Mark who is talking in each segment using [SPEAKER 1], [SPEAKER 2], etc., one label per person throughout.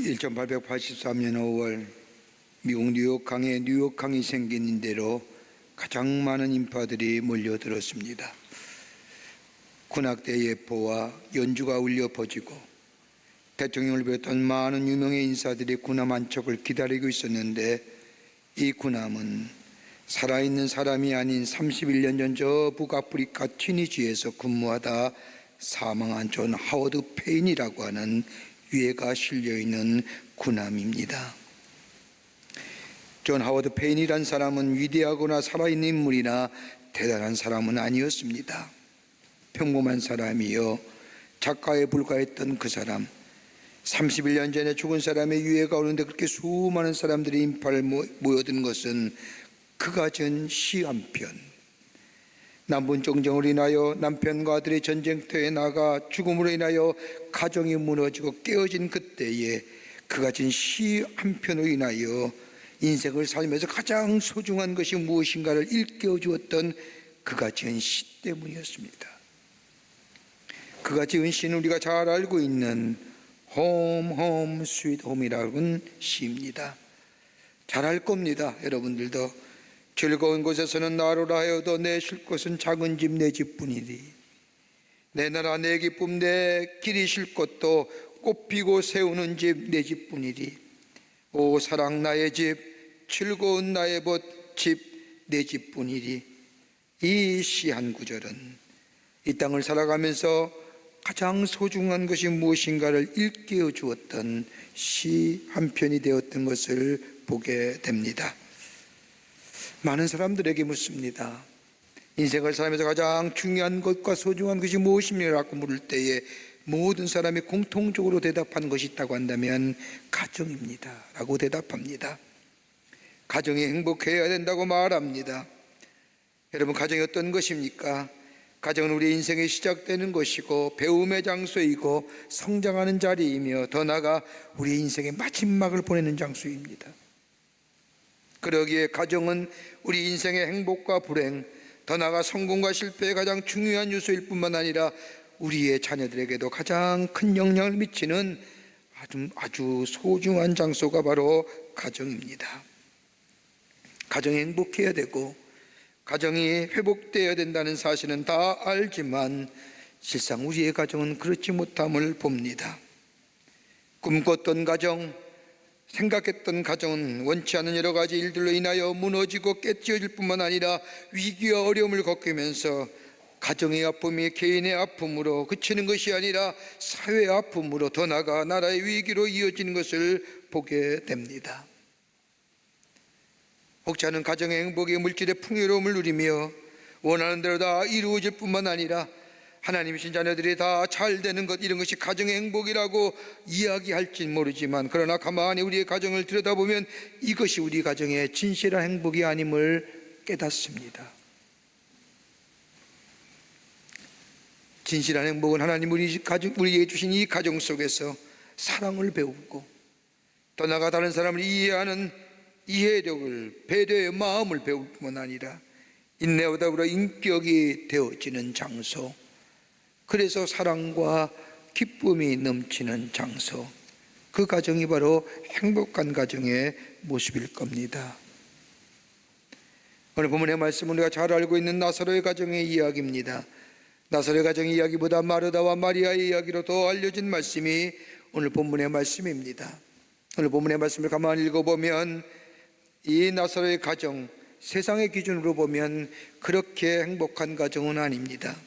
[SPEAKER 1] 1883년 5월 미국 뉴욕강에 뉴욕강이 생긴 대로 가장 많은 인파들이 몰려들었습니다. 군악대 예포와 연주가 울려 퍼지고 대통령을 비롯한 많은 유명의 인사들이 군함 안쪽을 기다리고 있었는데, 이 군함은 살아있는 사람이 아닌 31년 전 저 북아프리카 튀니지에서 근무하다 사망한 존 하워드 페인이라고 하는 유해가 실려있는 군함입니다. 존 하워드 페인이란 사람은 위대하거나 살아있는 인물이나 대단한 사람은 아니었습니다. 평범한 사람이요, 작가에 불과했던 그 사람, 31년 전에 죽은 사람의 유해가 오는데 그렇게 수많은 사람들이 인파를 모여드는 것은 그가 지은 시 한 편, 남북 정전으로 인하여 남편과 아들의 전쟁터에 나가 죽음으로 인하여 가정이 무너지고 깨어진 그때에 그가 지은 시 한 편으로 인하여 인생을 살면서 가장 소중한 것이 무엇인가를 일깨워 주었던 그가 지은 시 때문이었습니다. 그가 지은 시는 우리가 잘 알고 있는 홈 홈 스윗 홈이라는 시입니다. 잘 알 겁니다. 여러분들도 즐거운 곳에서는 나로라 하여도 내 쉴 곳은 작은 집 내 집뿐이리, 내 나라 내 기쁨 내 길이 쉴 곳도 꽃피고 세우는 집 내 집뿐이리, 오 사랑 나의 집 즐거운 나의 벗 집 내 집뿐이리. 이 시 한 구절은 이 땅을 살아가면서 가장 소중한 것이 무엇인가를 일깨워 주었던 시 한 편이 되었던 것을 보게 됩니다. 많은 사람들에게 묻습니다. 인생을 살면서 가장 중요한 것과 소중한 것이 무엇입니까? 물을 때에 모든 사람이 공통적으로 대답하는 것이 있다고 한다면 가정입니다 라고 대답합니다. 가정이 행복해야 된다고 말합니다. 여러분, 가정이 어떤 것입니까? 가정은 우리 인생이 시작되는 것이고 배움의 장소이고 성장하는 자리이며 더 나아가 우리 인생의 마지막을 보내는 장소입니다. 그러기에 가정은 우리 인생의 행복과 불행, 더 나아가 성공과 실패의 가장 중요한 요소일 뿐만 아니라 우리의 자녀들에게도 가장 큰 영향을 미치는 아주 소중한 장소가 바로 가정입니다. 가정이 행복해야 되고 가정이 회복되어야 된다는 사실은 다 알지만 실상 우리의 가정은 그렇지 못함을 봅니다. 꿈꿨던 가정, 생각했던 가정은 원치 않은 여러 가지 일들로 인하여 무너지고 깨찢어질 뿐만 아니라 위기와 어려움을 겪으면서 가정의 아픔이 개인의 아픔으로 그치는 것이 아니라 사회의 아픔으로 더 나아가 나라의 위기로 이어지는 것을 보게 됩니다. 혹지 않은 가정의 행복이 물질의 풍요로움을 누리며 원하는 대로 다 이루어질 뿐만 아니라 하나님이신 자녀들이 다 잘 되는 것, 이런 것이 가정의 행복이라고 이야기할진 모르지만, 그러나 가만히 우리의 가정을 들여다보면 이것이 우리 가정의 진실한 행복이 아님을 깨닫습니다. 진실한 행복은 하나님 우리에게 주신 이 가정 속에서 사랑을 배우고 더 나아가 다른 사람을 이해하는 이해력을, 배려의 마음을 배울 뿐만 아니라 인내와 더불어 인격이 되어지는 장소, 그래서 사랑과 기쁨이 넘치는 장소, 그 가정이 바로 행복한 가정의 모습일 겁니다. 오늘 본문의 말씀은 우리가 잘 알고 있는 나사로의 가정의 이야기입니다. 나사로의 가정의 이야기보다 마르다와 마리아의 이야기로 더 알려진 말씀이 오늘 본문의 말씀입니다. 오늘 본문의 말씀을 가만히 읽어보면 이 나사로의 가정, 세상의 기준으로 보면 그렇게 행복한 가정은 아닙니다.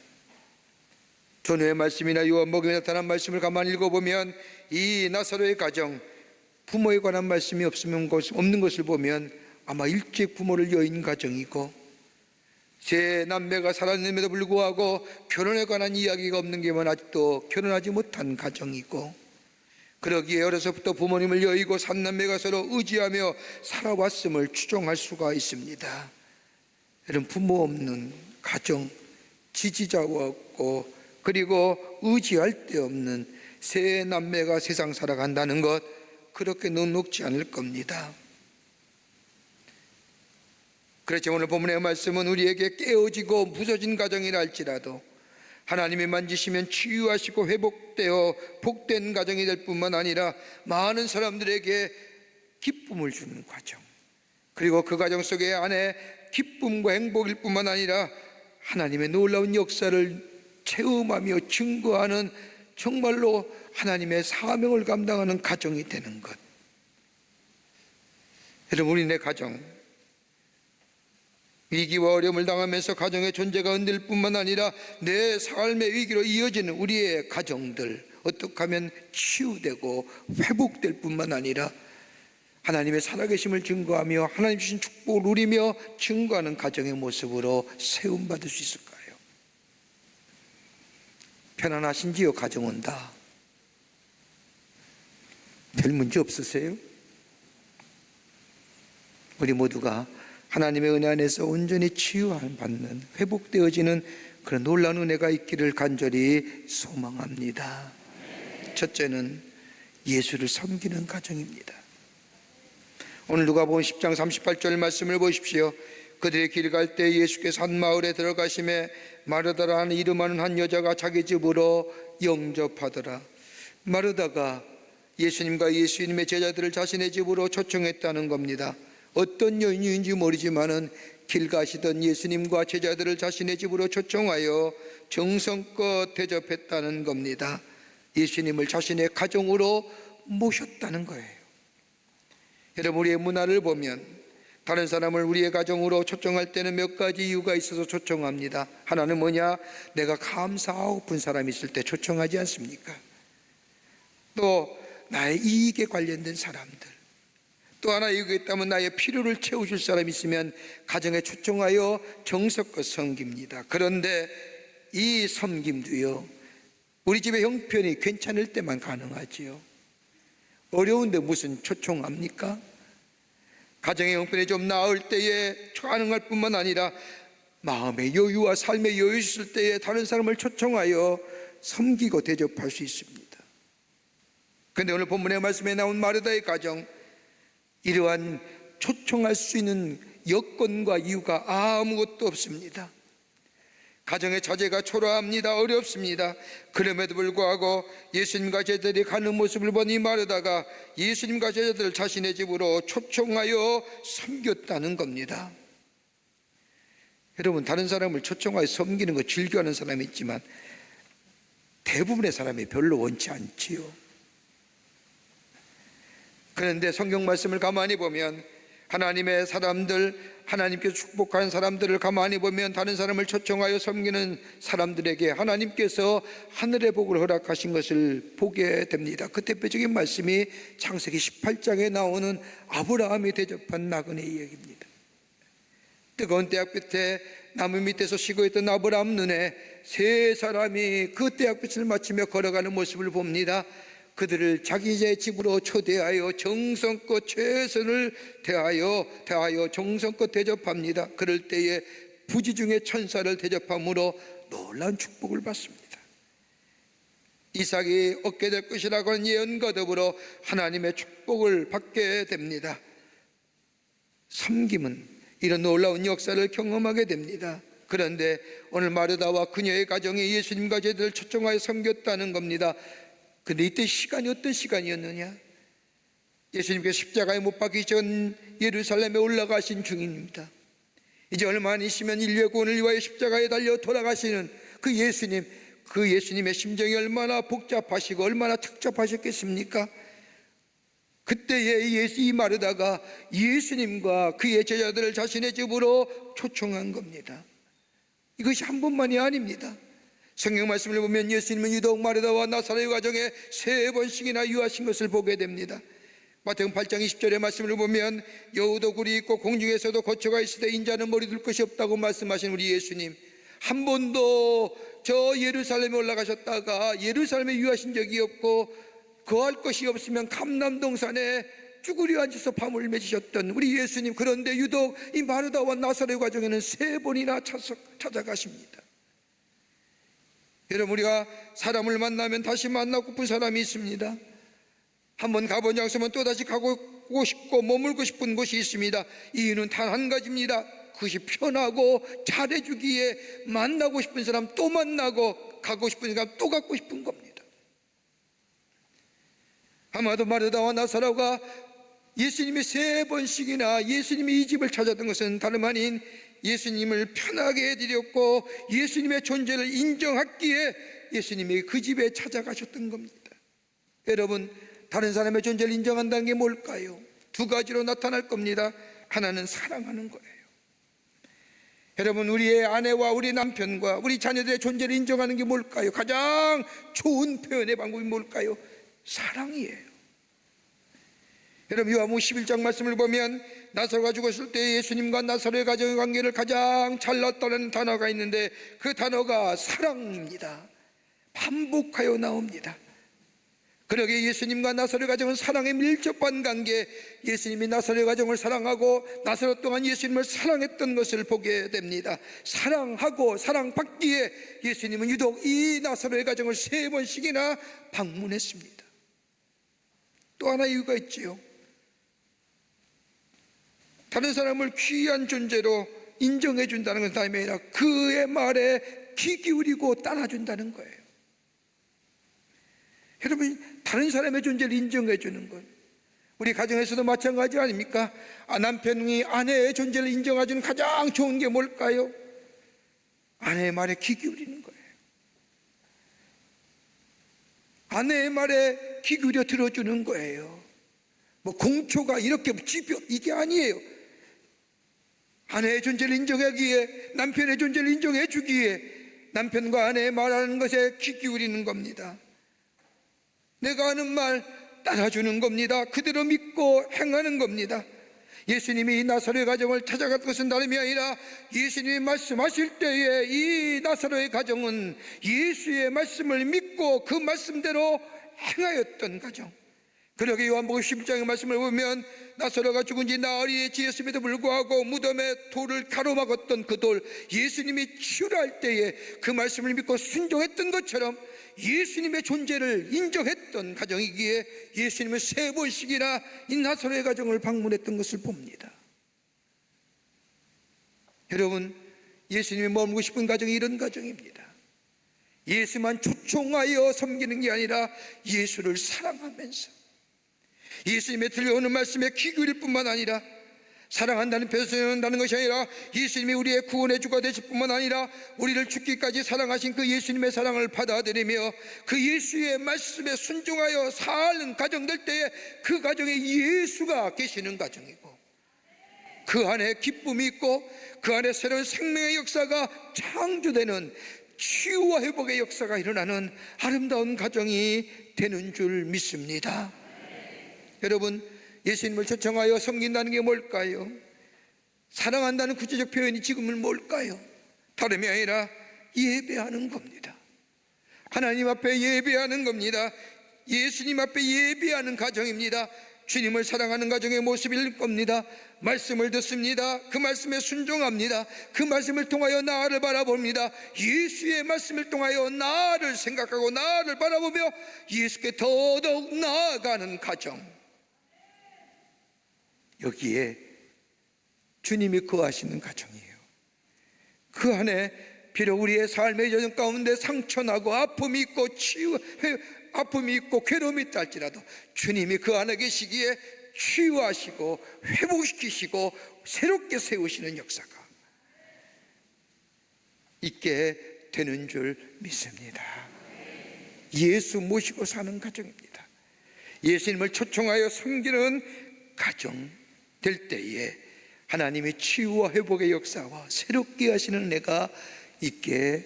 [SPEAKER 1] 전후의 말씀이나 요한복음에 나타난 말씀을 가만히 읽어보면 이 나사로의 가정, 부모에 관한 말씀이 없는 것을 보면 아마 일찍 부모를 여인 가정이고, 세 남매가 살았음에도 불구하고 결혼에 관한 이야기가 없는 게만 아직도 결혼하지 못한 가정이고, 그러기에 어려서부터 부모님을 여의고 삼남매가 서로 의지하며 살아왔음을 추정할 수가 있습니다. 이런 부모 없는 가정, 지지자가 없고 그리고 의지할 데 없는 세 남매가 세상 살아간다는 것, 그렇게 녹록지 않을 겁니다. 그렇지만 오늘 본문의 말씀은 우리에게 깨어지고 부서진 가정이라 할지라도 하나님이 만지시면 치유하시고 회복되어 복된 가정이 될 뿐만 아니라 많은 사람들에게 기쁨을 주는 과정, 그리고 그 가정 속에 안에 기쁨과 행복일 뿐만 아니라 하나님의 놀라운 역사를 체험하며 증거하는 정말로 하나님의 사명을 감당하는 가정이 되는 것. 여러분, 우리 내 가정, 위기와 어려움을 당하면서 가정의 존재가 흔들릴 뿐만 아니라 내 삶의 위기로 이어지는 우리의 가정들, 어떻게 하면 치유되고 회복될 뿐만 아니라 하나님의 살아계심을 증거하며 하나님 주신 축복을 누리며 증거하는 가정의 모습으로 세움받을 수 있을까요? 편안하신지요? 가정은 다 별 문제 없으세요? 우리 모두가 하나님의 은혜 안에서 온전히 치유받는, 회복되어지는 그런 놀라운 은혜가 있기를 간절히 소망합니다. 첫째는 예수를 섬기는 가정입니다. 오늘 누가복음 10장 38절 말씀을 보십시오. 그들의 길 갈 때 예수께서 한 마을에 들어가심에 마르다라는 이름하는 한 여자가 자기 집으로 영접하더라. 마르다가 예수님과 예수님의 제자들을 자신의 집으로 초청했다는 겁니다. 어떤 연유인지 모르지만은 길 가시던 예수님과 제자들을 자신의 집으로 초청하여 정성껏 대접했다는 겁니다. 예수님을 자신의 가정으로 모셨다는 거예요. 여러분, 우리의 문화를 보면 다른 사람을 우리의 가정으로 초청할 때는 몇 가지 이유가 있어서 초청합니다. 하나는 뭐냐? 내가 감사하고픈 사람이 있을 때 초청하지 않습니까? 또 나의 이익에 관련된 사람들, 또 하나 이유가 있다면 나의 필요를 채워줄 사람이 있으면 가정에 초청하여 정성껏 섬깁니다. 그런데 이 섬김도요, 우리 집의 형편이 괜찮을 때만 가능하지요. 어려운데 무슨 초청합니까? 가정의 형편이 좀 나을 때에 가능할 뿐만 아니라 마음의 여유와 삶의 여유 있을 때에 다른 사람을 초청하여 섬기고 대접할 수 있습니다. 그런데 오늘 본문의 말씀에 나온 마르다의 가정, 이러한 초청할 수 있는 여건과 이유가 아무것도 없습니다. 가정의 자제가 초라합니다. 어렵습니다. 그럼에도 불구하고 예수님과 제자들이 가는 모습을 보니 마르다가 예수님과 제자들을 자신의 집으로 초청하여 섬겼다는 겁니다. 여러분, 다른 사람을 초청하여 섬기는 거 즐겨하는 사람이 있지만 대부분의 사람이 별로 원치 않지요. 그런데 성경 말씀을 가만히 보면 하나님의 사람들, 하나님께서 축복한 사람들을 가만히 보면 다른 사람을 초청하여 섬기는 사람들에게 하나님께서 하늘의 복을 허락하신 것을 보게 됩니다. 그 대표적인 말씀이 창세기 18장에 나오는 아브라함이 대접한 나그네 이야기입니다. 뜨거운 태양빛에 나무 밑에서 쉬고 있던 아브라함 눈에 세 사람이 그 태양빛을 맞추며 걸어가는 모습을 봅니다. 그들을 자기의 집으로 초대하여 정성껏 최선을 대하여 정성껏 대접합니다. 그럴 때에 부지 중에 천사를 대접함으로 놀라운 축복을 받습니다. 이삭이 얻게 될 것이라고 하는 예언과 더불어 하나님의 축복을 받게 됩니다. 섬김은 이런 놀라운 역사를 경험하게 됩니다. 그런데 오늘 마르다와 그녀의 가정이 예수님과 제자들을 초청하여 섬겼다는 겁니다. 근데 이때 시간이 어떤 시간이었느냐? 예수님께서 십자가에 못 박히기 전 예루살렘에 올라가신 중입니다. 이제 얼마 안 있으면 인류의 구원을 위하여 십자가에 달려 돌아가시는 그 예수님의 심정이 얼마나 복잡하시고 얼마나 특잡하셨겠습니까? 그때에 이 마르다가 예수님과 그의 제자들을 자신의 집으로 초청한 겁니다. 이것이 한 번만이 아닙니다. 성경 말씀을 보면 예수님은 유독 마르다와 나사로의 가정에 3번씩이나 유하신 것을 보게 됩니다. 마태복음 8장 20절의 말씀을 보면 여우도 굴이 있고 공중에서도 거처가 있으되 인자는 머리 둘 것이 없다고 말씀하신 우리 예수님, 한 번도 저 예루살렘에 올라가셨다가 예루살렘에 유하신 적이 없고 거할 것이 없으면 감람동산에 쭈그려 앉아서 밤을 맺으셨던 우리 예수님, 그런데 유독 이 마르다와 나사로의 가정에는 3번이나 찾아가십니다. 여러분, 우리가 사람을 만나면 다시 만나고픈 사람이 있습니다. 한번 가본 장소면 또다시 가고 싶고 머물고 싶은 곳이 있습니다. 이유는 단 한 가지입니다. 그것이 편하고 잘해주기에 만나고 싶은 사람 또 만나고 가고 싶으니까 또 갖고 싶은 겁니다. 아마도 마르다와 나사로가 예수님이 3번씩이나 예수님이 이 집을 찾았던 것은 다름 아닌 예수님을 편하게 해드렸고 예수님의 존재를 인정하기에 예수님이 그 집에 찾아가셨던 겁니다. 여러분, 다른 사람의 존재를 인정한다는 게 뭘까요? 2가지로 나타날 겁니다. 하나는 사랑하는 거예요. 여러분, 우리의 아내와 우리 남편과 우리 자녀들의 존재를 인정하는 게 뭘까요? 가장 좋은 표현의 방법이 뭘까요? 사랑이에요. 여러분, 요한복음 11장 말씀을 보면 나사로가 죽었을 때 예수님과 나사로의 가정의 관계를 가장 잘 나타내는 단어가 있는데 그 단어가 사랑입니다. 반복하여 나옵니다. 그러게 예수님과 나사로의 가정은 사랑의 밀접한 관계, 예수님이 나사로의 가정을 사랑하고 나사로 또한 예수님을 사랑했던 것을 보게 됩니다. 사랑하고 사랑받기에 예수님은 유독 이 나사로의 가정을 3번씩이나 방문했습니다. 또 하나 이유가 있지요. 다른 사람을 귀한 존재로 인정해 준다는 것은 다름이 아니라 그의 말에 귀 기울이고 따라준다는 거예요. 여러분, 다른 사람의 존재를 인정해 주는 것, 우리 가정에서도 마찬가지 아닙니까? 남편이 아내의 존재를 인정해 주는 가장 좋은 게 뭘까요? 아내의 말에 귀 기울이는 거예요. 아내의 말에 귀 기울여 들어주는 거예요. 뭐 공초가 이렇게 집요, 이게 아니에요. 아내의 존재를 인정하기에, 남편의 존재를 인정해 주기에 남편과 아내의 말하는 것에 귀 기울이는 겁니다. 내가 하는 말 따라주는 겁니다. 그대로 믿고 행하는 겁니다. 예수님이 이 나사로의 가정을 찾아갔던 것은 다름이 아니라 예수님이 말씀하실 때에 이 나사로의 가정은 예수의 말씀을 믿고 그 말씀대로 행하였던 가정. 그러게 요한복음 11장의 말씀을 보면 나사로가 죽은 지 나흘이 지났음에도 불구하고 무덤에 돌을 가로막았던 그 돌, 예수님이 치유를 할 때에 그 말씀을 믿고 순종했던 것처럼 예수님의 존재를 인정했던 가정이기에 예수님은 3번씩이나 이 나사로의 가정을 방문했던 것을 봅니다. 여러분, 예수님이 머물고 싶은 가정이 이런 가정입니다. 예수만 초청하여 섬기는 게 아니라 예수를 사랑하면서 예수님의 들려오는 말씀에 귀 기울일 뿐만 아니라 사랑한다는 표현한다는 것이 아니라 예수님이 우리의 구원의 주가 되실 뿐만 아니라 우리를 죽기까지 사랑하신 그 예수님의 사랑을 받아들이며 그 예수의 말씀에 순종하여 사는 가정 될 때에 그 가정에 예수가 계시는 가정이고 그 안에 기쁨이 있고 그 안에 새로운 생명의 역사가 창조되는 치유와 회복의 역사가 일어나는 아름다운 가정이 되는 줄 믿습니다. 여러분, 예수님을 초청하여 섬긴다는 게 뭘까요? 사랑한다는 구체적 표현이 지금은 뭘까요? 다름이 아니라 예배하는 겁니다. 하나님 앞에 예배하는 겁니다. 예수님 앞에 예배하는 가정입니다. 주님을 사랑하는 가정의 모습일 겁니다. 말씀을 듣습니다. 그 말씀에 순종합니다. 그 말씀을 통하여 나를 바라봅니다. 예수의 말씀을 통하여 나를 생각하고 나를 바라보며 예수께 더더욱 나아가는 가정, 여기에 주님이 거하시는 가정이에요. 그 안에 비록 우리의 삶의 여정 가운데 상처나고 아픔이 있고 아픔이 있고 괴로움이 있다 할지라도 주님이 그 안에 계시기에 치유하시고 회복시키시고 새롭게 세우시는 역사가 있게 되는 줄 믿습니다. 예수 모시고 사는 가정입니다. 예수님을 초청하여 섬기는 가정 될 때에 하나님의 치유와 회복의 역사와 새롭게 하시는 은혜가 있게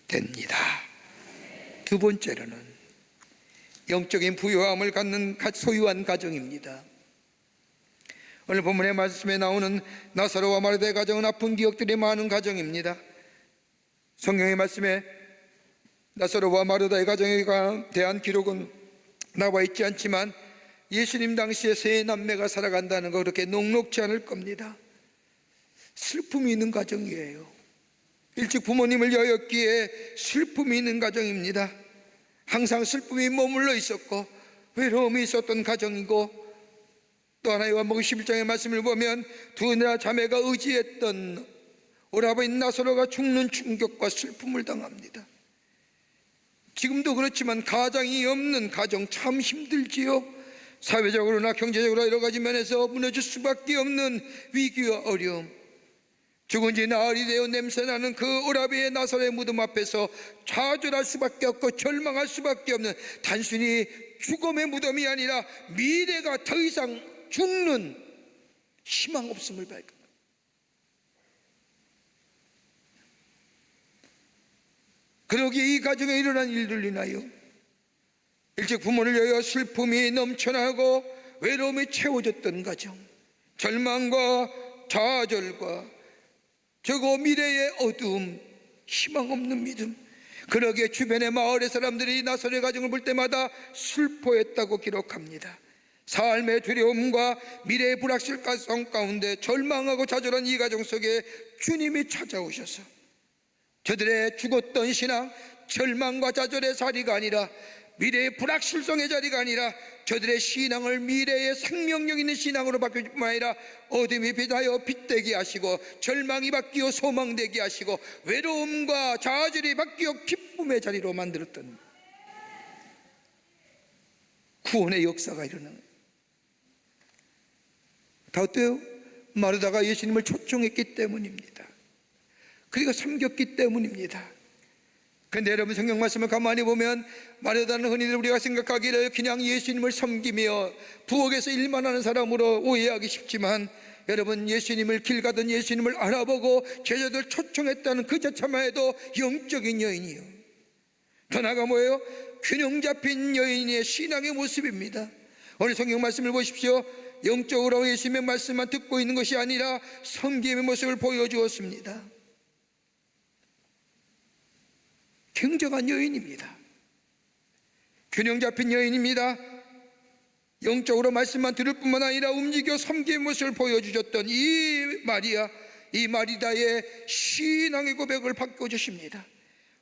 [SPEAKER 1] 됩니다. 2번째로는 영적인 부유함을 갖는 소유한 가정입니다. 오늘 본문의 말씀에 나오는 나사로와 마르다의 가정은 아픈 기억들이 많은 가정입니다. 성경의 말씀에 나사로와 마르다의 가정에 대한 기록은 나와 있지 않지만 예수님 당시에 3남매가 살아간다는 거 그렇게 녹록지 않을 겁니다. 슬픔이 있는 가정이에요. 일찍 부모님을 여였기에 슬픔이 있는 가정입니다. 항상 슬픔이 머물러 있었고 외로움이 있었던 가정이고, 또 하나 요한복음 11장의 말씀을 보면 두 자매가 의지했던 오라버니 나사로가 죽는 충격과 슬픔을 당합니다. 지금도 그렇지만 가장이 없는 가정 참 힘들지요. 사회적으로나 경제적으로 여러 가지 면에서 무너질 수밖에 없는 위기와 어려움, 죽은 지 나흘이 되어 냄새나는 그 오라비의 나사렛 무덤 앞에서 좌절할 수밖에 없고 절망할 수밖에 없는, 단순히 죽음의 무덤이 아니라 미래가 더 이상 죽는 희망 없음을 발견합니다. 그러기에 이 가정에 일어난 일들로 인하여 일찍 부모를 위하여 슬픔이 넘쳐나고 외로움이 채워졌던 가정, 절망과 좌절과 저거 미래의 어두움, 희망 없는 믿음, 그러기에 주변의 마을의 사람들이 나사렛 가정을 볼 때마다 슬퍼했다고 기록합니다. 삶의 두려움과 미래의 불확실성 가운데 절망하고 좌절한 이 가정 속에 주님이 찾아오셔서 저들의 죽었던 신앙, 절망과 좌절의 자리가 아니라, 미래의 불확실성의 자리가 아니라 저들의 신앙을 미래의 생명력 있는 신앙으로 바뀔 뿐만 아니라 어둠이 빛하여 빛되게 하시고, 절망이 바뀌어 소망되게 하시고, 외로움과 좌절이 바뀌어 기쁨의 자리로 만들었던 구원의 역사가 일어나는 거예요. 다 어때요? 마르다가 예수님을 초청했기 때문입니다. 그리고 섬겼기 때문입니다. 그런데 여러분, 성경 말씀을 가만히 보면 마르다는 흔히들 우리가 생각하기를 그냥 예수님을 섬기며 부엌에서 일만 하는 사람으로 오해하기 쉽지만, 여러분, 예수님을 길 가던 예수님을 알아보고 제자들 초청했다는 그 자체만 해도 영적인 여인이요, 더 나아가 뭐예요? 균형 잡힌 여인의 신앙의 모습입니다. 오늘 성경 말씀을 보십시오. 영적으로 예수님의 말씀만 듣고 있는 것이 아니라 섬김의 모습을 보여주었습니다. 굉장한 여인입니다. 균형 잡힌 여인입니다. 영적으로 말씀만 들을 뿐만 아니라 움직여 섬김의 모습을 보여주셨던 이 마리아, 이 마리다의 신앙의 고백을 바꿔주십니다.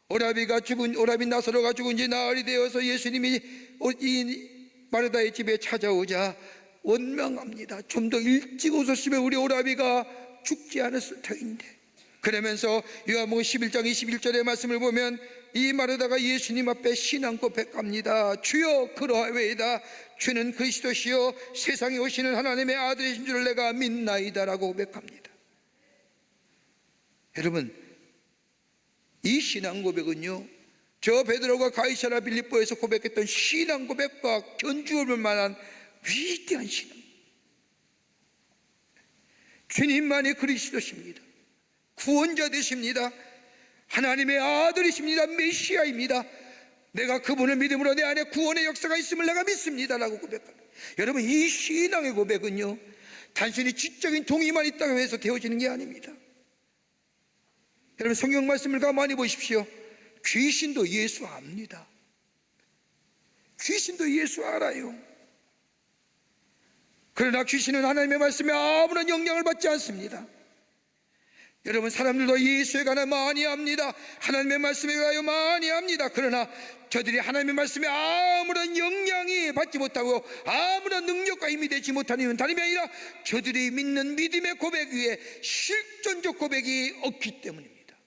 [SPEAKER 1] 오라비 나사로가 죽은 지 나흘이 되어서 예수님이 이 마리다의 집에 찾아오자 원망합니다. 좀 더 일찍 오셨으면 우리 오라비가 죽지 않았을 터인데. 그러면서 요한복음 11장 21절의 말씀을 보면 이 마르다가 예수님 앞에 신앙 고백합니다. 주여, 그러하외이다. 주는 그리스도시요 세상에 오시는 하나님의 아들이신 줄 내가 믿나이다 라고 고백합니다. 여러분, 이 신앙 고백은요, 저 베드로가 가이사랴 빌립보에서 고백했던 신앙 고백과 견주할 만한 위대한 신앙. 주님만이 그리스도십니다. 구원자 되십니다. 하나님의 아들이십니다. 메시아입니다. 내가 그분을 믿음으로 내 안에 구원의 역사가 있음을 내가 믿습니다 라고 고백합니다. 여러분, 이 신앙의 고백은요, 단순히 지적인 동의만 있다고 해서 되어지는 게 아닙니다. 여러분, 성경 말씀을 가만히 보십시오. 귀신도 예수 압니다. 귀신도 예수 알아요. 그러나 귀신은 하나님의 말씀에 아무런 영향을 받지 않습니다. 여러분, 사람들도 예수에 관해 많이 압니다. 하나님의 말씀에 관하여 많이 압니다. 그러나 저들이 하나님의 말씀에 아무런 영향이 받지 못하고 아무런 능력과 힘이 되지 못하는 이유는 다름이 아니라 저들이 믿는 믿음의 고백 위에 실존적 고백이 없기 때문입니다.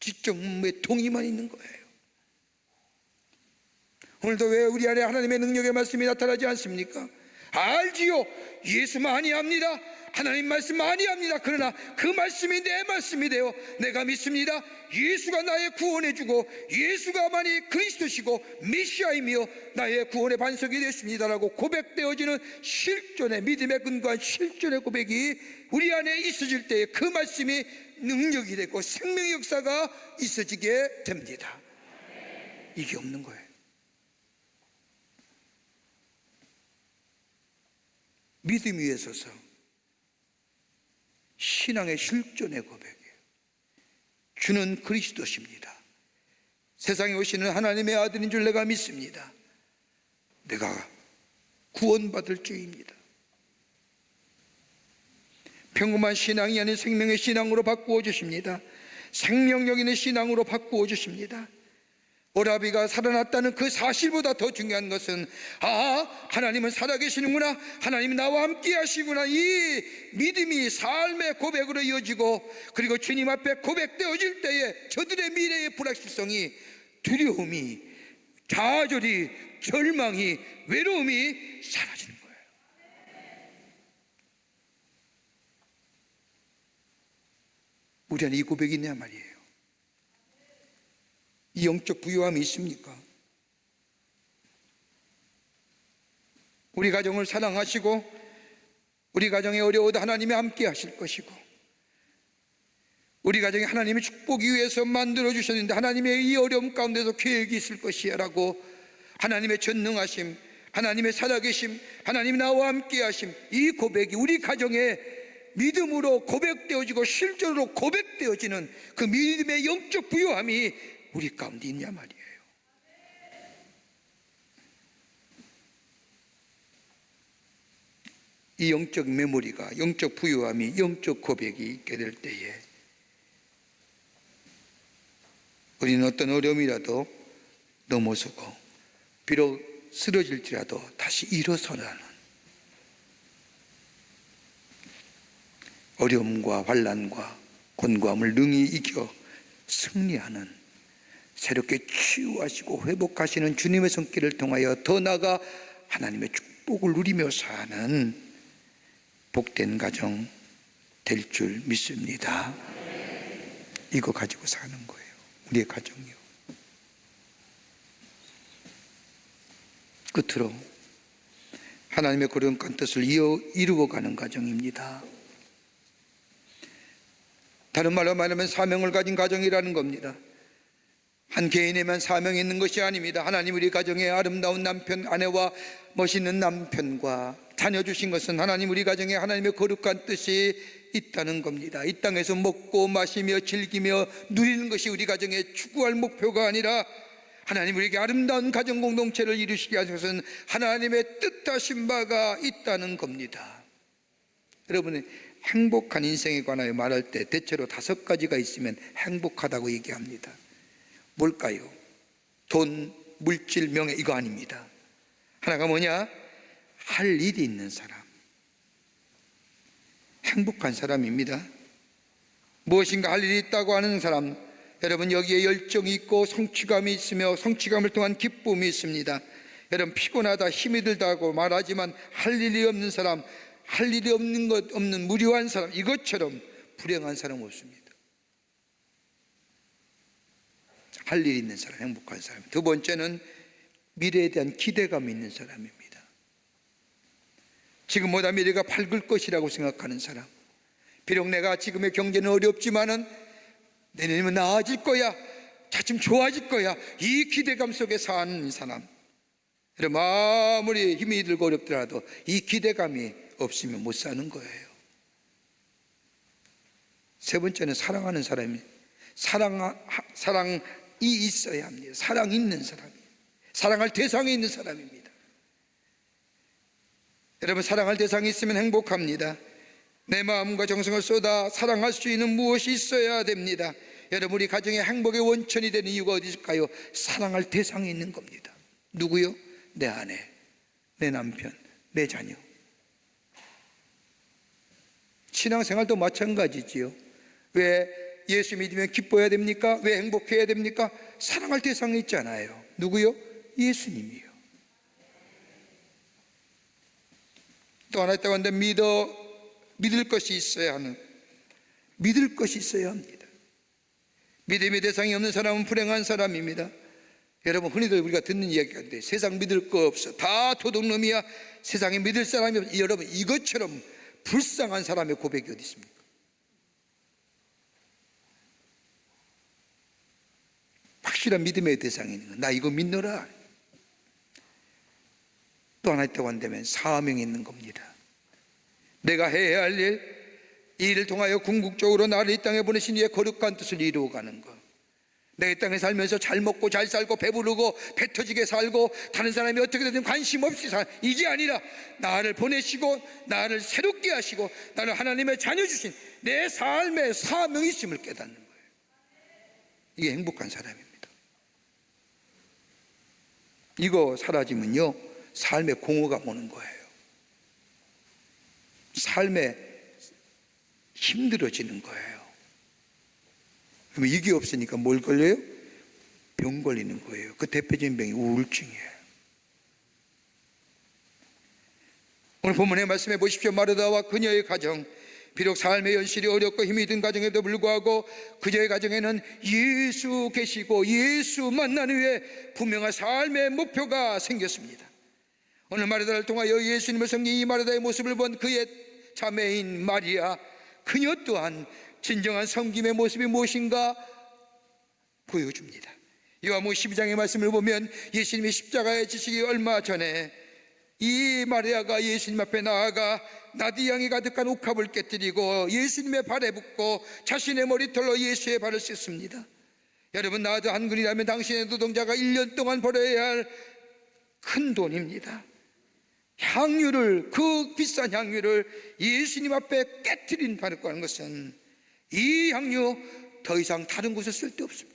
[SPEAKER 1] 지적의 동의만 있는 거예요. 오늘도 왜 우리 안에 하나님의 능력의 말씀이 나타나지 않습니까? 알지요. 예수 많이 압니다. 하나님 말씀 많이 합니다. 그러나 그 말씀이 내 말씀이 되어 내가 믿습니다. 예수가 나의 구원해주고 예수가만이 그리스도시고 메시아이며 나의 구원의 반석이 되었습니다라고 고백되어지는 실존의 믿음의 근거한 실존의 고백이 우리 안에 있어질 때에 그 말씀이 능력이 되고 생명의 역사가 있어지게 됩니다. 이게 없는 거예요. 믿음 위에 서서 신앙의 실존의 고백이에요. 주는 그리스도십니다. 세상에 오시는 하나님의 아들인 줄 내가 믿습니다. 내가 구원받을 죄입니다. 평범한 신앙이 아닌 생명의 신앙으로 바꾸어 주십니다. 생명력 있는 신앙으로 바꾸어 주십니다. 오라비가 살아났다는 그 사실보다 더 중요한 것은 하나님은 살아계시는구나, 하나님이 나와 함께 하시구나, 이 믿음이 삶의 고백으로 이어지고 그리고 주님 앞에 고백되어질 때에 저들의 미래의 불확실성이 두려움이, 좌절이, 절망이, 외로움이 사라지는 거예요. 우리 안에 이 고백이 있냐 말이에요. 이 영적 부유함이 있습니까? 우리 가정을 사랑하시고 우리 가정이 어려워도 하나님이 함께 하실 것이고, 우리 가정이 하나님의 축복이 위해서 만들어주셨는데 하나님의 이 어려움 가운데서 계획이 있을 것이야 라고 하나님의 전능하심, 하나님의 살아계심, 하나님 나와 함께 하심, 이 고백이 우리 가정에 믿음으로 고백되어지고 실제로 고백되어지는 그 믿음의 영적 부유함이 우리 가운데 있냐 말이에요. 이 영적 메모리가, 영적 부유함이, 영적 고백이 있게 될 때에 우리는 어떤 어려움이라도 넘어서고 비록 쓰러질지라도 다시 일어서라는, 어려움과 환난과 곤고함을 능히 이겨 승리하는, 새롭게 치유하시고 회복하시는 주님의 손길을 통하여 더 나아가 하나님의 축복을 누리며 사는 복된 가정 될 줄 믿습니다. 이거 가지고 사는 거예요. 우리의 가정이요. 끝으로 하나님의 거룩한 뜻을 이루어가는 가정입니다. 다른 말로 말하면 사명을 가진 가정이라는 겁니다. 한 개인에만 사명이 있는 것이 아닙니다. 하나님 우리 가정에 아름다운 남편, 아내와 멋있는 남편과 자녀 주신 것은 하나님 우리 가정에 하나님의 거룩한 뜻이 있다는 겁니다. 이 땅에서 먹고 마시며 즐기며 누리는 것이 우리 가정의 추구할 목표가 아니라 하나님 우리에게 아름다운 가정 공동체를 이루시게 하셔서는 하나님의 뜻하신 바가 있다는 겁니다. 여러분, 행복한 인생에 관하여 말할 때 대체로 5가지가 있으면 행복하다고 얘기합니다. 뭘까요? 돈, 물질, 명예, 이거 아닙니다. 하나가 뭐냐? 할 일이 있는 사람, 행복한 사람입니다. 무엇인가 할 일이 있다고 하는 사람, 여러분 여기에 열정이 있고 성취감이 있으며 성취감을 통한 기쁨이 있습니다. 여러분 피곤하다, 힘이 들다고 말하지만 할 일이 없는 사람, 할 일이 없는 무료한 사람, 이것처럼 불행한 사람 없습니다. 할 일이 있는 사람, 행복한 사람. 두 번째는 미래에 대한 기대감이 있는 사람입니다. 지금보다 미래가 밝을 것이라고 생각하는 사람. 비록 내가 지금의 경제는 어렵지만은 내년이면 나아질 거야, 차츰 좋아질 거야, 이 기대감 속에 사는 사람. 여러분 아무리 힘이 들고 어렵더라도 이 기대감이 없으면 못 사는 거예요. 세 번째는 사랑하는 사람입니다. 사랑이 있어야 합니다. 사랑 있는 사람, 사랑할 대상이 있는 사람입니다. 여러분 사랑할 대상이 있으면 행복합니다. 내 마음과 정성을 쏟아 사랑할 수 있는 무엇이 있어야 됩니다. 여러분 우리 가정의 행복의 원천이 되는 이유가 어디 있을까요? 사랑할 대상이 있는 겁니다. 누구요? 내 아내, 내 남편, 내 자녀. 신앙생활도 마찬가지지요. 왜 예수 믿으면 기뻐해야 됩니까? 왜 행복해야 됩니까? 사랑할 대상이 있잖아요. 누구요? 예수님이요. 또 하나 있다고 하는데 믿을 것이 있어야 하는, 믿을 것이 있어야 합니다. 믿음의 대상이 없는 사람은 불행한 사람입니다. 여러분 흔히들 우리가 듣는 이야기인데 세상 믿을 거 없어, 다 도둑놈이야, 세상에 믿을 사람이 없어. 여러분 이것처럼 불쌍한 사람의 고백이 어디 있습니까? 확실한 믿음의 대상이 있는 거, 나 이거 믿노라. 또 하나 있다고 한다면 사명이 있는 겁니다. 내가 해야 할 일, 이 일을 통하여 궁극적으로 나를 이 땅에 보내신 이의 거룩한 뜻을 이루어가는 것. 내가 이 땅에 살면서 잘 먹고 잘 살고 배부르고 배 터지게 살고 다른 사람이 어떻게 되든 관심 없이 살, 이게 아니라 나를 보내시고 나를 새롭게 하시고 나를 하나님의 자녀 주신 내 삶의 사명이 있음을 깨닫는 거예요. 이게 행복한 사람입니다. 이거 사라지면요 삶의 공허가 오는 거예요. 삶에 힘들어지는 거예요. 그러면 이게 없으니까 뭘 걸려요? 병 걸리는 거예요. 그 대표적인 병이 우울증이에요. 오늘 본문의 말씀해 보십시오. 마르다와 그녀의 가정, 비록 삶의 현실이 어렵고 힘이 든 가정에도 불구하고 그녀의 가정에는 예수 계시고 예수 만난 후에 분명한 삶의 목표가 생겼습니다. 오늘 마르다를 통하여 예수님을 섬긴 이 마르다의 모습을 본 그의 자매인 마리아, 그녀 또한 진정한 섬김의 모습이 무엇인가 보여줍니다. 요한복음 12장의 말씀을 보면 예수님이 십자가에 지시기 얼마 전에 이 마리아가 예수님 앞에 나아가 나디향이 가득한 옥합을 깨뜨리고 예수님의 발에 붓고 자신의 머리털로 예수의 발을 씻습니다. 여러분, 나도 한 근이라면 당신의 노동자가 1년 동안 벌어야 할 큰 돈입니다. 향유를, 그 비싼 향유를 예수님 앞에 깨뜨린다는 것은 이 향유 더 이상 다른 곳에 쓸 데 없습니다.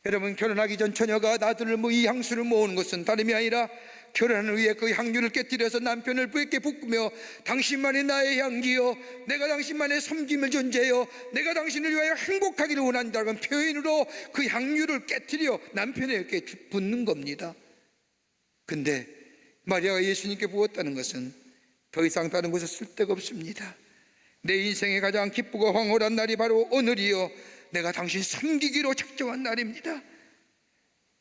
[SPEAKER 1] 여러분, 결혼하기 전 처녀가 나들을 이 향수를 모으는 것은 다름이 아니라 결혼한 후에 그 향유를 깨뜨려서 남편을 부에게 붓으며 당신만이 나의 향기요, 내가 당신만의 섬김을 존재요, 내가 당신을 위하여 행복하기를 원한다는 표현으로 그 향유를 깨뜨려 남편에게 붓는 겁니다. 근데 마리아가 예수님께 부었다는 것은 더 이상 다른 곳에 쓸 데가 없습니다. 내 인생의 가장 기쁘고 황홀한 날이 바로 오늘이요, 내가 당신 섬기기로 작정한 날입니다.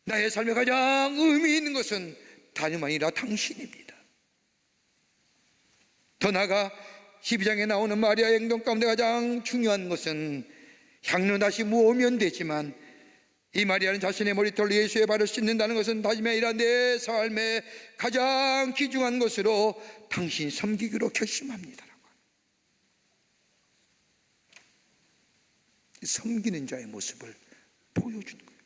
[SPEAKER 1] 나의 삶에 가장 의미 있는 것은 다름 아니라 당신입니다. 더 나아가 12장에 나오는 마리아의 행동 가운데 가장 중요한 것은 향료 다시 모으면 되지만 이 마리아는 자신의 머리털로 예수의 발을 씻는다는 것은 다름이 아니라 내 삶의 가장 귀중한 것으로 당신 섬기기로 결심합니다. 섬기는 자의 모습을 보여주는 거예요.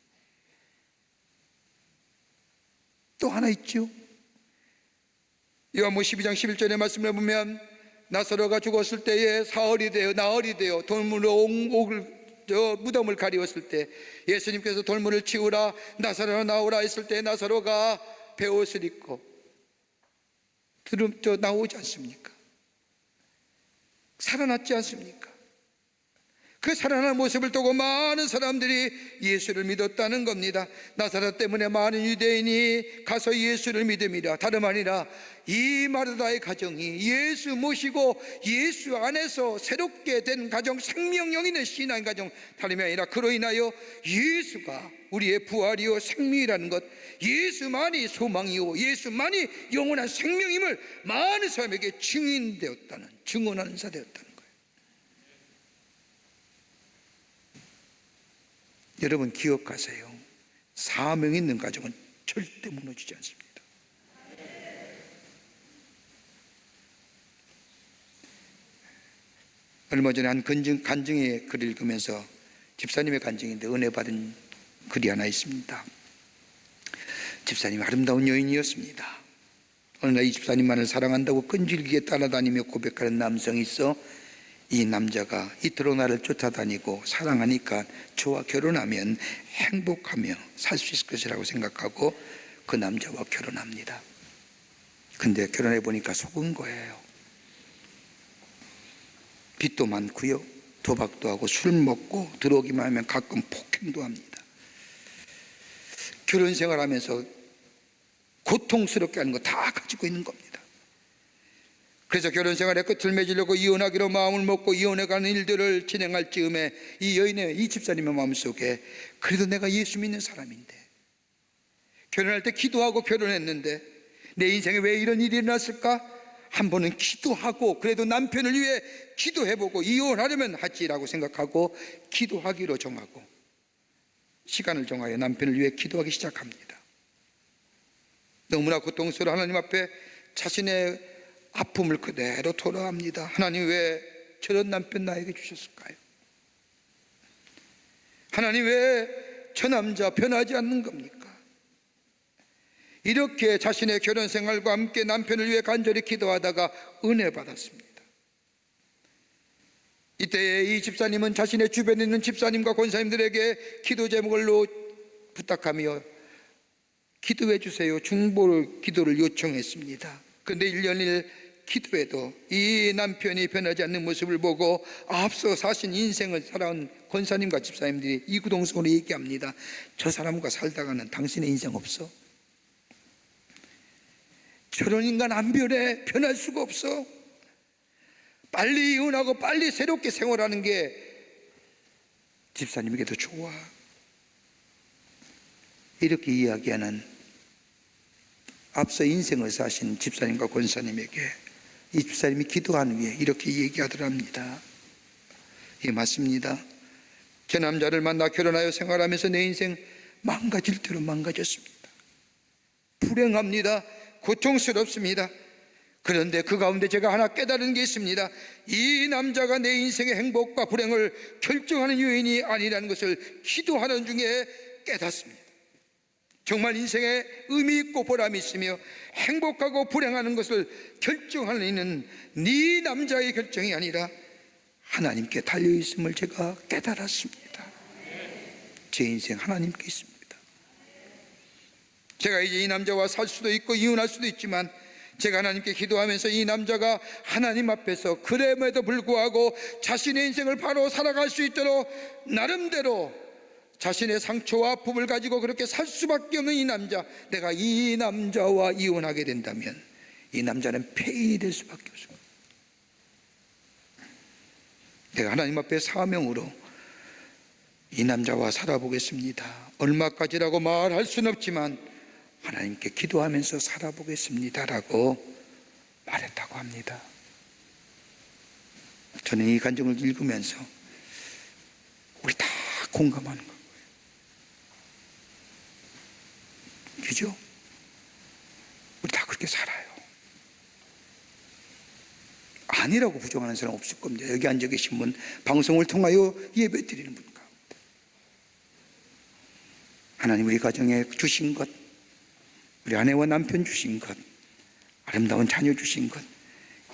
[SPEAKER 1] 또 하나 있죠. 요한복음 12장 11절의 말씀을 보면 나사로가 죽었을 때에 나흘이 되어 돌무로 무덤을 가리웠을 때 예수님께서 돌무를 치우라, 나사로가 나오라 했을 때 나사로가 베옷을 입고 나오지 않습니까? 살아났지 않습니까? 그 살아난 모습을 보고 많은 사람들이 예수를 믿었다는 겁니다. 나사렛 때문에 많은 유대인이 가서 예수를 믿음이라. 다름 아니라 이 마르다의 가정이 예수 모시고 예수 안에서 새롭게 된 가정, 생명력 있는 신앙 가정, 다름이 아니라 그로 인하여 예수가 우리의 부활이요 생명이라는 것, 예수만이 소망이요 예수만이 영원한 생명임을 많은 사람에게 증언하는 자 되었다는 거예요. 여러분, 기억하세요. 사명 있는 가정은 절대 무너지지 않습니다. 얼마 전에 한 간증의 글을 읽으면서, 집사님의 간증인데 은혜 받은 글이 하나 있습니다. 집사님이 아름다운 여인이었습니다. 어느 날 이 집사님만을 사랑한다고 끈질기게 따라다니며 고백하는 남성이 있어 이 남자가 이토록 나를 쫓아다니고 사랑하니까 저와 결혼하면 행복하며 살 수 있을 것이라고 생각하고 그 남자와 결혼합니다. 근데 결혼해 보니까 속은 거예요. 빚도 많고요, 도박도 하고 술 먹고 들어오기만 하면 가끔 폭행도 합니다. 결혼 생활하면서 고통스럽게 하는 거 다 가지고 있는 겁니다. 그래서 결혼 생활의 끝을 맺으려고 이혼하기로 마음을 먹고 이혼해가는 일들을 진행할 즈음에 이 집사님의 마음속에, 그래도 내가 예수 믿는 사람인데, 결혼할 때 기도하고 결혼했는데 내 인생에 왜 이런 일이 일어났을까? 한 번은 기도하고 그래도 남편을 위해 기도해보고 이혼하려면 하지라고 생각하고 기도하기로 정하고 시간을 정하여 남편을 위해 기도하기 시작합니다. 너무나 고통스러운 하나님 앞에 자신의 아픔을 그대로 토로합니다. 하나님, 왜 저런 남편 나에게 주셨을까요? 하나님, 왜 저 남자 변하지 않는 겁니까? 이렇게 자신의 결혼 생활과 함께 남편을 위해 간절히 기도하다가 은혜 받았습니다. 이때 이 집사님은 자신의 주변에 있는 집사님과 권사님들에게 기도 제목을 부탁하며 기도해 주세요, 기도를 요청했습니다. 그런데 1년일 기도해도 이 남편이 변하지 않는 모습을 보고 앞서 사신 인생을 살아온 권사님과 집사님들이 이구동성으로 얘기합니다. 저 사람과 살다가는 당신의 인생 없어. 저런 인간 안 변해. 변할 수가 없어. 빨리 이혼하고 빨리 새롭게 생활하는 게 집사님에게도 좋아. 이렇게 이야기하는 앞서 인생을 사신 집사님과 권사님에게 이 집사님이 기도한 후에 이렇게 얘기하더랍니다. 예, 맞습니다. 저 남자를 만나 결혼하여 생활하면서 내 인생 망가질 대로 망가졌습니다. 불행합니다. 고통스럽습니다. 그런데 그 가운데 제가 하나 깨달은 게 있습니다. 이 남자가 내 인생의 행복과 불행을 결정하는 요인이 아니라는 것을 기도하는 중에 깨닫습니다. 정말 인생에 의미 있고 보람이 있으며 행복하고 불행하는 것을 결정하는 이는 네 남자의 결정이 아니라 하나님께 달려있음을 제가 깨달았습니다. 제 인생 하나님께 있습니다. 제가 이제 이 남자와 살 수도 있고 이혼할 수도 있지만 제가 하나님께 기도하면서 이 남자가 하나님 앞에서 그럼에도 불구하고 자신의 인생을 바로 살아갈 수 있도록 나름대로 자신의 상처와 아픔을 가지고 그렇게 살 수밖에 없는 이 남자, 내가 이 남자와 이혼하게 된다면 이 남자는 폐인이 될 수밖에 없습니다. 내가 하나님 앞에 사명으로 이 남자와 살아보겠습니다. 얼마까지라고 말할 수는 없지만 하나님께 기도하면서 살아보겠습니다라고 말했다고 합니다. 저는 이 간증을 읽으면서 우리 다 공감하는 거예요. 그죠? 우리 다 그렇게 살아요. 아니라고 부정하는 사람 없을 겁니다. 여기 앉아 계신 분, 방송을 통하여 예배 드리는 분 가운데 하나님 우리 가정에 주신 것, 우리 아내와 남편 주신 것, 아름다운 자녀 주신 것,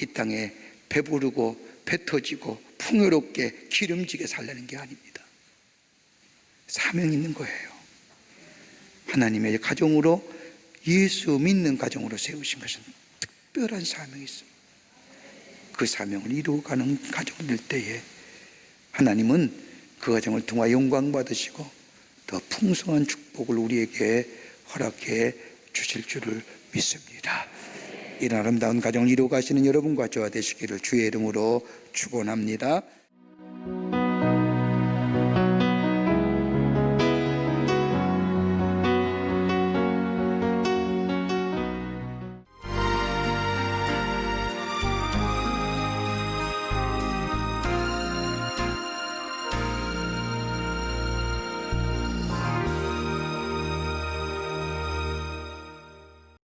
[SPEAKER 1] 이 땅에 배부르고 배 터지고 풍요롭게 기름지게 살려는 게 아닙니다. 사명 있는 거예요. 하나님의 가정으로, 예수 믿는 가정으로 세우신 것은 특별한 사명이 있습니다. 그 사명을 이루어가는 가정이 될 때에 하나님은 그 가정을 통해 영광 받으시고 더 풍성한 축복을 우리에게 허락해 주실 줄을 믿습니다. 이런 아름다운 가정을 이루어 가시는 여러분과 저와 되시기를 주의 이름으로 축원합니다.